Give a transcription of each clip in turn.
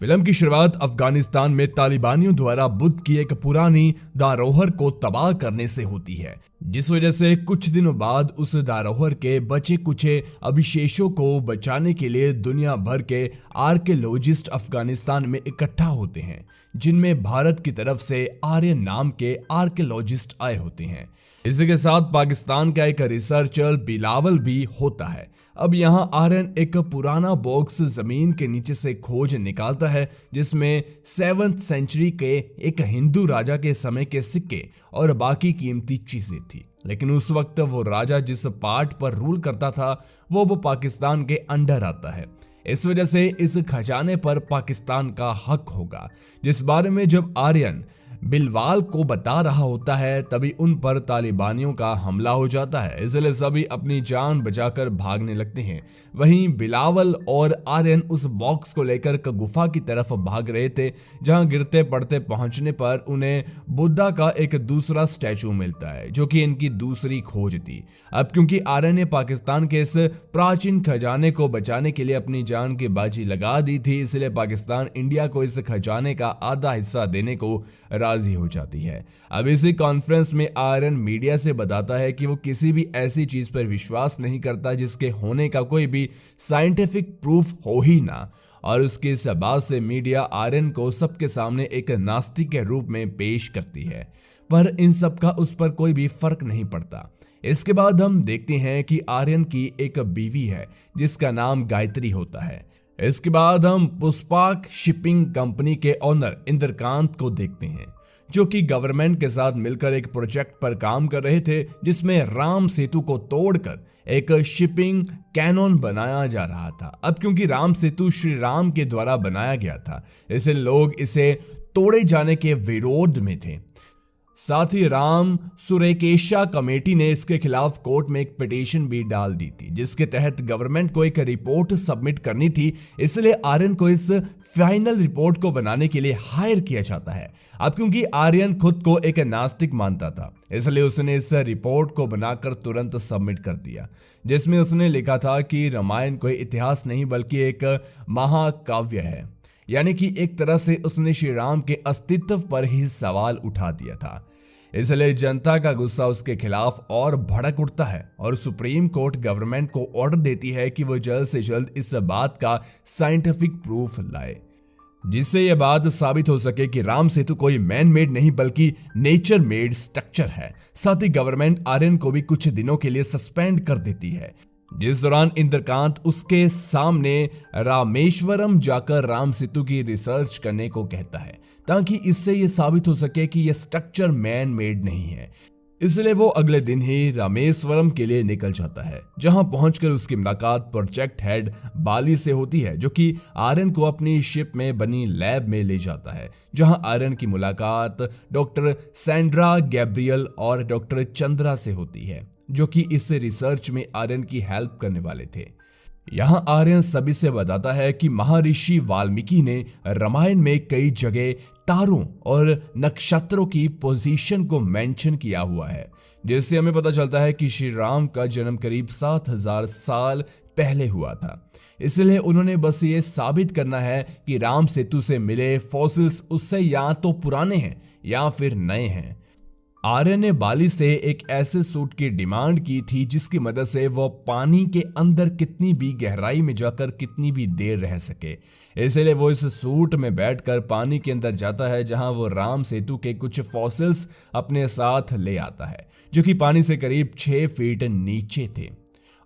Film की शुरुआत अफगानिस्तान में तालिबानियों द्वारा बुद्ध की एक पुरानी धरोहर को तबाह करने से होती है, जिस वजह से कुछ दिनों बाद उस धरोहर के बचे कुचे अवशेषों को बचाने के लिए दुनिया भर के आर्कियोलॉजिस्ट अफगानिस्तान में इकट्ठा होते हैं, जिनमें भारत की तरफ से आर्यन नाम के आर्कियोलॉजिस्ट आए होते हैं। इसी के साथ पाकिस्तान का एक रिसर्चर बिलावल भी होता है। अब यहाँ आर्यन एक पुराना बॉक्स जमीन के नीचे से खोज निकालता है, जिसमें 7th सेंचुरी के एक हिंदू राजा के समय के सिक्के और बाकी कीमती चीजें थी। लेकिन उस वक्त वो राजा जिस पार्ट पर रूल करता था वो पाकिस्तान के अंडर आता है। इस वजह से इस खजाने पर पाकिस्तान का हक होगा, जिस बारे में जब आर्यन बिलवाल को बता रहा होता है तभी उन पर तालिबानियों का हमला हो जाता है। इसलिए सभी अपनी जान बचाकर भागने लगते हैं। वहीं बिलावल और आर्यन उस बॉक्स को लेकर गुफा की तरफ भाग रहे थे, जहां गिरते पड़ते पहुंचने पर उन्हें बुद्धा का एक दूसरा स्टैचू मिलता है, जो कि इनकी दूसरी खोज थी। अब क्योंकि आर्यन ने पाकिस्तान के इस प्राचीन खजाने को बचाने के लिए अपनी जान की बाजी लगा दी थी, इसलिए पाकिस्तान इंडिया को इस खजाने का आधा हिस्सा देने को राजी हो जाती है। अब इसी कॉन्फ्रेंस में आर्यन मीडिया से बताता है कि वो किसी भी ऐसी चीज पर विश्वास नहीं करता जिसके होने का कोई भी साइंटिफिक प्रूफ हो ही ना, और उसकी इस बात से मीडिया आर्यन को सबके सामने एक नास्तिक के रूप में पेश करती है। पर इन सब का उस पर कोई भी फर्क नहीं पड़ता। इसके बाद हम देखते हैं कि आर्यन की एक बीवी है जिसका नाम गायत्री होता है। इसके बाद हम पुष्पाक शिपिंग कंपनी के ओनर इंद्रकांत को देखते हैं, जो कि गवर्नमेंट के साथ मिलकर एक प्रोजेक्ट पर काम कर रहे थे, जिसमें राम सेतु को तोड़कर एक शिपिंग कैनन बनाया जा रहा था। अब क्योंकि राम सेतु श्री राम के द्वारा बनाया गया था, इसलिए लोग इसे तोड़े जाने के विरोध में थे। साथ ही राम सुरेकेशा कमेटी ने इसके खिलाफ कोर्ट में एक पिटीशन भी डाल दी थी, जिसके तहत गवर्नमेंट को एक रिपोर्ट सबमिट करनी थी। इसलिए आर्यन को इस फाइनल रिपोर्ट को बनाने के लिए हायर किया जाता है। अब क्योंकि आर्यन खुद को एक नास्तिक मानता था, इसलिए उसने इस रिपोर्ट को बनाकर तुरंत सबमिट कर दिया, जिसमें उसने लिखा था कि रामायण कोई इतिहास नहीं बल्कि एक महाकाव्य है। यानी कि एक तरह से उसने श्री राम के अस्तित्व पर ही सवाल उठा दिया था। इसलिए जनता का गुस्सा उसके खिलाफ और भड़क उठता है और सुप्रीम कोर्ट गवर्नमेंट को ऑर्डर देती है कि वो जल्द से जल्द इस बात का साइंटिफिक प्रूफ लाए, जिससे यह बात साबित हो सके कि राम सेतु कोई मैन मेड नहीं बल्कि नेचर मेड स्ट्रक्चर है। साथ ही गवर्नमेंट आर्यन को भी कुछ दिनों के लिए सस्पेंड कर देती है, जिस दौरान इंद्रकांत उसके सामने रामेश्वरम जाकर राम सेतु की रिसर्च करने को कहता है, ताकि इससे यह साबित हो सके कि यह स्ट्रक्चर मैन मेड नहीं है। इसलिए वो अगले दिन ही रामेश्वरम के लिए निकल जाता है, जहां पहुंचकर उसकी मुलाकात प्रोजेक्ट हेड बाली से होती है, जो कि आर्यन को अपनी शिप में बनी लैब में ले जाता है, जहां आर्यन की मुलाकात डॉक्टर सैंड्रा गैब्रियल और डॉक्टर चंद्रा से होती है, जो कि इस रिसर्च में आर्यन की हेल्प करने वाले थे। यहाँ आर्यन सभी से बताता है कि महर्षि वाल्मीकि ने रामायण में कई जगह तारों और नक्षत्रों की पोजीशन को मेंशन किया हुआ है, जिससे हमें पता चलता है कि श्री राम का जन्म करीब 7000 साल पहले हुआ था। इसलिए उन्होंने बस ये साबित करना है कि राम सेतु से मिले फॉसिल्स उससे या तो पुराने हैं या फिर नए हैं। आर्यन ने बाली से एक ऐसे सूट की डिमांड की थी जिसकी मदद से वो पानी के अंदर कितनी भी गहराई में जाकर कितनी भी देर रह सके। इसलिए वो इस सूट में बैठकर पानी के अंदर जाता है, जहां वो राम सेतु के कुछ फॉसिल्स अपने साथ ले आता है, जो कि पानी से करीब 6 फीट नीचे थे।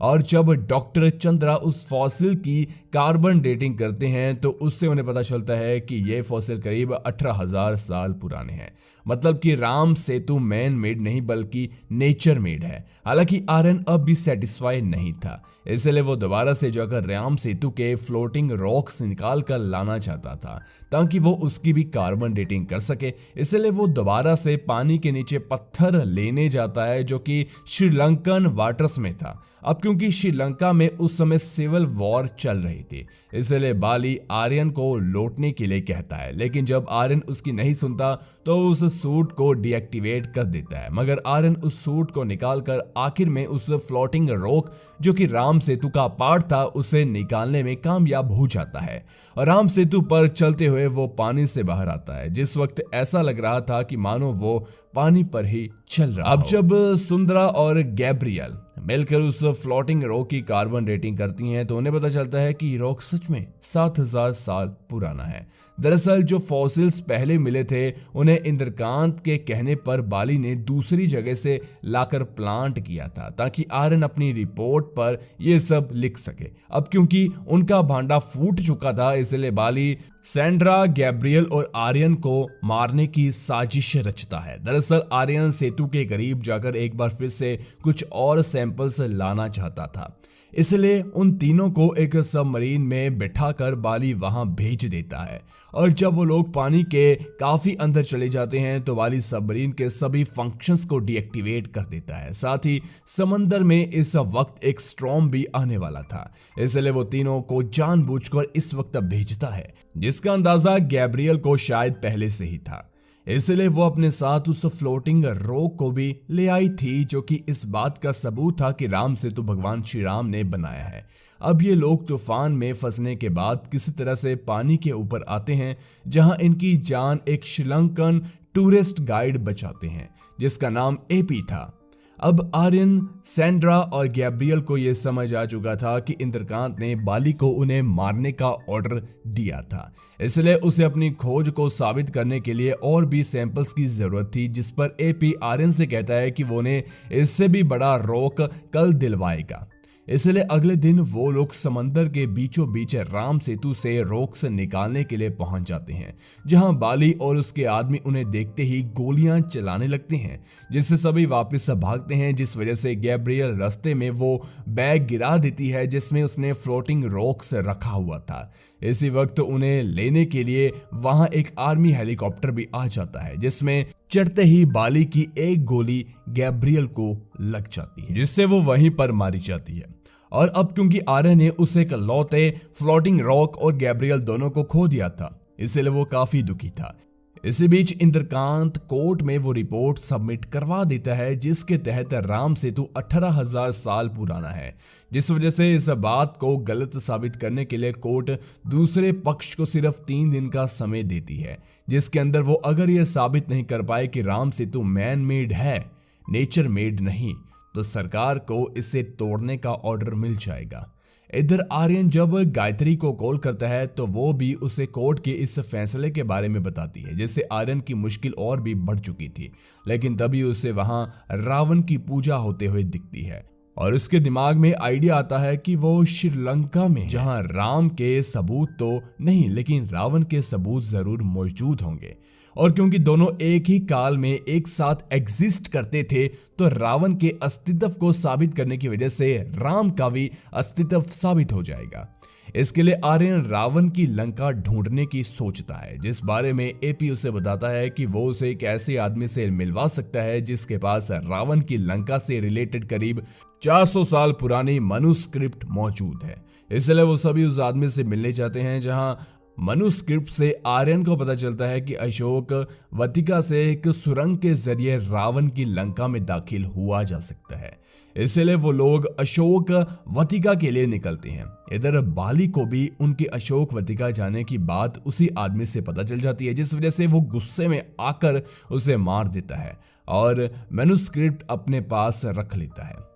और जब डॉक्टर चंद्रा उस फॉसिल की कार्बन डेटिंग करते हैं तो उससे उन्हें पता चलता है कि ये फॉसिल करीब 18,000 साल पुराने हैं। मतलब कि राम सेतु मैन मेड नहीं बल्कि नेचर मेड है। हालांकि आर्यन अब भी सेटिस्फाई नहीं था, इसलिए वो दोबारा से जाकर राम सेतु के फ्लोटिंग रॉक्स निकाल कर लाना चाहता था, ताकि वो उसकी भी कार्बन डेटिंग कर सके। इसलिए वो दोबारा से पानी के नीचे पत्थर लेने जाता है, जो कि श्रीलंकन वाटर्स में था। अब क्योंकि श्रीलंका में उस समय सिविल वॉर चल रही थी, इसलिए बाली आर्यन को लौटने के लिए कहता है। लेकिन जब आर्यन उसकी नहीं सुनता तो उस सूट को डीएक्टिवेट कर देता है, मगर आर्यन उस सूट को निकालकर आखिर में उस फ्लोटिंग रॉक जो कि राम सेतु का पार्ट था उसे निकालने में कामयाब हो जाता है और राम सेतु पर चलते हुए वो पानी से बाहर आता है। जिस वक्त ऐसा लग रहा था कि मानो वो पानी पर ही चल रहा। अब जब सुंदरा और गैब्रियल मिलकर उस फ्लोटिंग रॉक की कार्बन रेटिंग करती हैं तो उन्हें पता चलता है कि रॉक सच में 7000 साल पुराना है। दरअसल जो फॉसिल्स पहले मिले थे उन्हें इंद्रकांत के कहने पर बाली ने दूसरी जगह से लाकर प्लांट किया था ताकि आर्यन अपनी रिपोर्ट पर यह सब लिख सके। अब क्योंकि उनका भांडा फूट चुका था इसलिए बाली सैंड्रा, गैब्रियल और आर्यन को मारने की साजिश रचता है। दरअसल आर्यन सेतु के करीब जाकर एक बार फिर से कुछ और सैंपल्स लाना चाहता था, इसलिए उन तीनों को एक सबमरीन में बिठाकर बाली वहां भेज देता है और जब वो लोग पानी के काफी अंदर चले जाते हैं तो बाली सबमरीन के सभी फंक्शंस को डीएक्टिवेट कर देता है। साथ ही समंदर में इस वक्त एक स्टॉर्म भी आने वाला था, इसलिए वो तीनों को जानबूझकर इस वक्त भेजता है, जिसका अंदाजा गैब्रियल को शायद पहले से ही था। इसलिए वो अपने साथ उस फ्लोटिंग रॉक को भी ले आई थी जो कि इस बात का सबूत था कि राम सेतु भगवान श्री राम ने बनाया है। अब ये लोग तूफान में फंसने के बाद किसी तरह से पानी के ऊपर आते हैं जहां इनकी जान एक श्रीलंकन टूरिस्ट गाइड बचाते हैं जिसका नाम एपी था। अब आर्यन, सैंड्रा और गैब्रियल को यह समझ आ चुका था कि इंद्रकांत ने बाली को उन्हें मारने का ऑर्डर दिया था, इसलिए उसे अपनी खोज को साबित करने के लिए और भी सैंपल्स की जरूरत थी, जिस पर एपी आर्यन से कहता है कि वो उन्हें इससे भी बड़ा रॉक कल दिलवाएगा। इसलिए अगले दिन वो लोग समंदर के बीचों बीच राम सेतु से रॉक से निकालने के लिए पहुंच जाते हैं, जहां बाली और उसके आदमी उन्हें देखते ही गोलियां चलाने लगते हैं, जिससे सभी वापस भागते हैं, जिस वजह से गैब्रियल रास्ते में वो बैग गिरा देती है जिसमें उसने फ्लोटिंग रॉक्स रखा हुआ था। इसी वक्त उन्हें लेने के लिए वहां एक आर्मी हेलीकॉप्टर भी आ जाता है, जिसमें चढ़ते ही बाली की एक गोली गैब्रियल को लग जाती है, जिससे वो वहीं पर मारी जाती है। और अब क्योंकि आर्यन ने उसे इकलौते फ्लोटिंग रॉक और गैब्रियल दोनों को खो दिया था, इसलिए वो काफी दुखी था। इसी बीच इंद्रकांत कोर्ट में वो रिपोर्ट सबमिट करवा देता है जिसके तहत राम सेतु 18,000 साल पुराना है, जिस वजह से इस बात को गलत साबित करने के लिए कोर्ट दूसरे पक्ष को सिर्फ 3 दिन का समय देती है, जिसके अंदर वो अगर यह साबित नहीं कर पाए कि राम सेतु मैन मेड है, नेचर मेड नहीं, तो सरकार को इसे तोड़ने का ऑर्डर मिल जाएगा। इधर आर्यन जब गायत्री को कॉल करता है तो वो भी उसे कोर्ट के इस फैसले के बारे में बताती है, जिससे आर्यन की मुश्किल और भी बढ़ चुकी थी। लेकिन तभी उसे वहां रावण की पूजा होते हुए दिखती है और उसके दिमाग में आइडिया आता है कि वो श्रीलंका में, जहां राम के सबूत तो नहीं लेकिन रावण के सबूत जरूर मौजूद होंगे, और क्योंकि दोनों एक ही काल में एक साथ एग्जिस्ट करते थे तो रावण के अस्तित्व को साबित करने की वजह से राम का भी अस्तित्व साबित हो जाएगा। इसके लिए आर्यन रावण की लंका ढूंढने की सोचता है, जिस बारे में एपी उसे बताता है कि वो उसे एक ऐसे आदमी से मिलवा सकता है जिसके पास रावण की लंका से रिलेटेड करीब 400 साल पुरानी मनुस्क्रिप्ट मौजूद है। इसलिए वो सभी उस आदमी से मिलने जाते हैं, जहां मनुस्क्रिप्ट से आर्यन को पता चलता है कि अशोक वतिका से एक सुरंग के जरिए रावण की लंका में दाखिल हुआ जा सकता है। इसलिए वो लोग अशोक वतिका के लिए निकलते हैं। इधर बाली को भी उनके अशोक वतिका जाने की बात उसी आदमी से पता चल जाती है, जिस वजह से वो गुस्से में आकर उसे मार देता है और मैन्युस्क्रिप्ट अपने पास रख लेता है।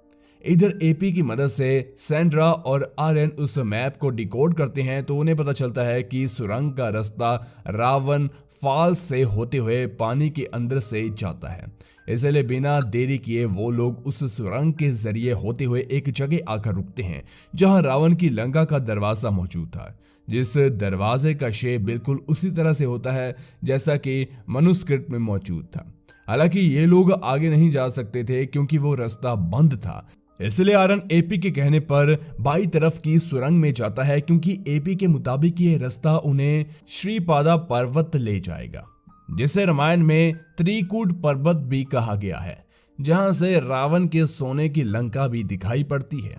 इधर एपी की मदद से सैंड्रा और आर्यन उस मैप को डिकोड करते हैं तो उन्हें पता चलता है कि सुरंग का रास्ता रावण फॉल्स से होते हुए पानी के अंदर से जाता है। इसलिए बिना देरी किए वो लोग उस सुरंग के जरिए होते हुए एक जगह आकर रुकते हैं जहां रावण की लंका का दरवाजा मौजूद था, जिस दरवाजे का शेप बिल्कुल उसी तरह से होता है जैसा कि मनुस्क्रिप्ट में मौजूद था। हालांकि ये लोग आगे नहीं जा सकते थे क्योंकि वो रास्ता बंद था। इसलिए आर्यन एपी के कहने पर बाई तरफ की सुरंग में जाता है, क्योंकि एपी के मुताबिक ये रास्ता उन्हें श्रीपादा पर्वत ले जाएगा, जिसे रामायण में त्रिकूट पर्वत भी कहा गया है, जहां से रावण के सोने की लंका भी दिखाई पड़ती है।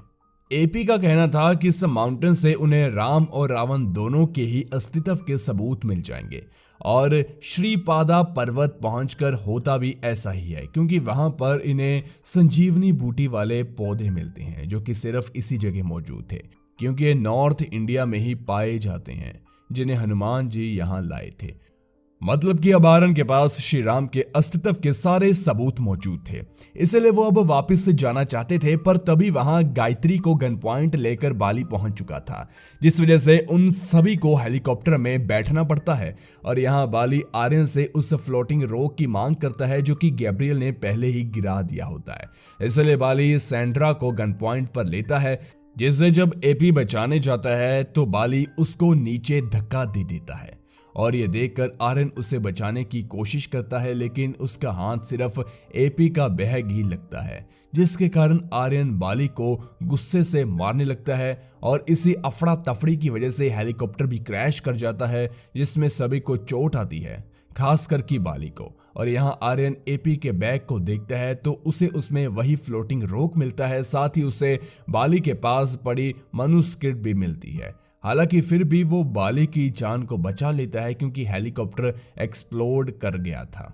एपी का कहना था कि इस माउंटेन से उन्हें राम और रावण दोनों के ही अस्तित्व के सबूत मिल जाएंगे और श्रीपादा पर्वत पहुंचकर होता भी ऐसा ही है, क्योंकि वहां पर इन्हें संजीवनी बूटी वाले पौधे मिलते हैं जो कि सिर्फ इसी जगह मौजूद थे, क्योंकि ये नॉर्थ इंडिया में ही पाए जाते हैं, जिन्हें हनुमान जी यहां लाए थे। मतलब कि अब आर्यन के पास श्री राम के अस्तित्व के सारे सबूत मौजूद थे, इसलिए वो अब वापस से जाना चाहते थे। पर तभी वहां गायत्री को गन पॉइंट लेकर बाली पहुंच चुका था, जिस वजह से उन सभी को हेलीकॉप्टर में बैठना पड़ता है और यहां बाली आर्यन से उस फ्लोटिंग रॉक की मांग करता है जो कि गैब्रियल ने पहले ही गिरा दिया होता है। इसलिए बाली सैंड्रा को गन पॉइंट पर लेता है, जिससे जब एपी बचाने जाता है तो बाली उसको नीचे धक्का दे देता है और ये देखकर आर्यन उसे बचाने की कोशिश करता है, लेकिन उसका हाथ सिर्फ एपी का बैग ही लगता है, जिसके कारण आर्यन बाली को गुस्से से मारने लगता है और इसी अफड़ा तफड़ी की वजह से हेलीकॉप्टर भी क्रैश कर जाता है, जिसमें सभी को चोट आती है, खासकर की बाली को। और यहाँ आर्यन एपी के बैग को देखता है तो उसे उसमें वही फ्लोटिंग रॉक मिलता है, साथ ही उसे बाली के पास पड़ी मनुस्क्रिप्ट भी मिलती है। हालांकि फिर भी वो बाली की जान को बचा लेता है क्योंकि हेलीकॉप्टर एक्सप्लोड कर गया था।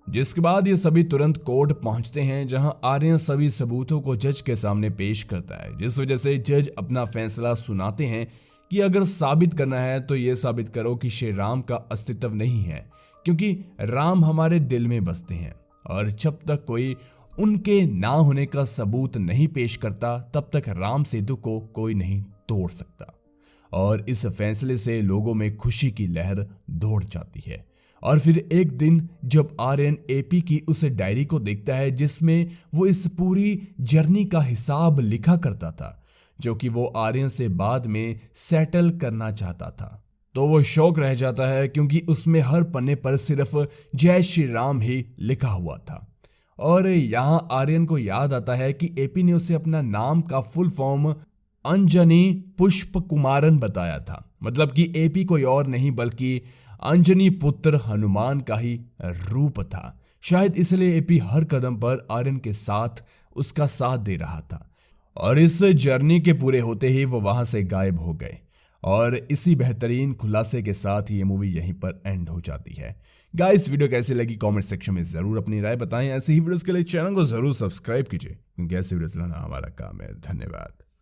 जिसके बाद ये सभी तुरंत कोर्ट पहुंचते हैं, जहां आर्यन सभी सबूतों को जज के सामने पेश करता है, जिस वजह से जज अपना फैसला सुनाते हैं कि अगर साबित करना है तो ये साबित करो कि श्री राम का अस्तित्व नहीं है, क्योंकि राम हमारे दिल में बसते हैं और जब तक कोई उनके ना होने का सबूत नहीं पेश करता तब तक राम सेतु को कोई नहीं तोड़ सकता। और इस फैसले से लोगों में खुशी की लहर दौड़ जाती है। और फिर एक दिन जब आर्यन एपी की उस डायरी को देखता है जिसमें वो इस पूरी जर्नी का हिसाब लिखा करता था, जो कि वो आर्यन से बाद में सेटल करना चाहता था, तो वो शौक रह जाता है, क्योंकि उसमें हर पन्ने पर सिर्फ जय श्री राम ही लिखा हुआ था। और यहां आर्यन को याद आता है कि एपी ने उसे अपना नाम का फुल फॉर्म अंजनी पुष्प कुमारन बताया था, मतलब कि एपी कोई और नहीं बल्कि अंजनी पुत्र हनुमान का ही रूप था। शायद इसलिए एपी हर कदम पर आर्यन के साथ उसका साथ दे रहा था। और इस जर्नी के पूरे होते ही वो वहां से गायब हो गए। और इसी बेहतरीन खुलासे के साथ ये मूवी यहीं पर एंड हो जाती है। गाइस, वीडियो कैसी लगी कमेंट सेक्शन में जरूर अपनी राय बताएं। ऐसे ही वीडियोस के लिए चैनल को जरूर सब्सक्राइब कीजिए, क्योंकि ऐसे वीडियोस लाना हमारा काम है। धन्यवाद।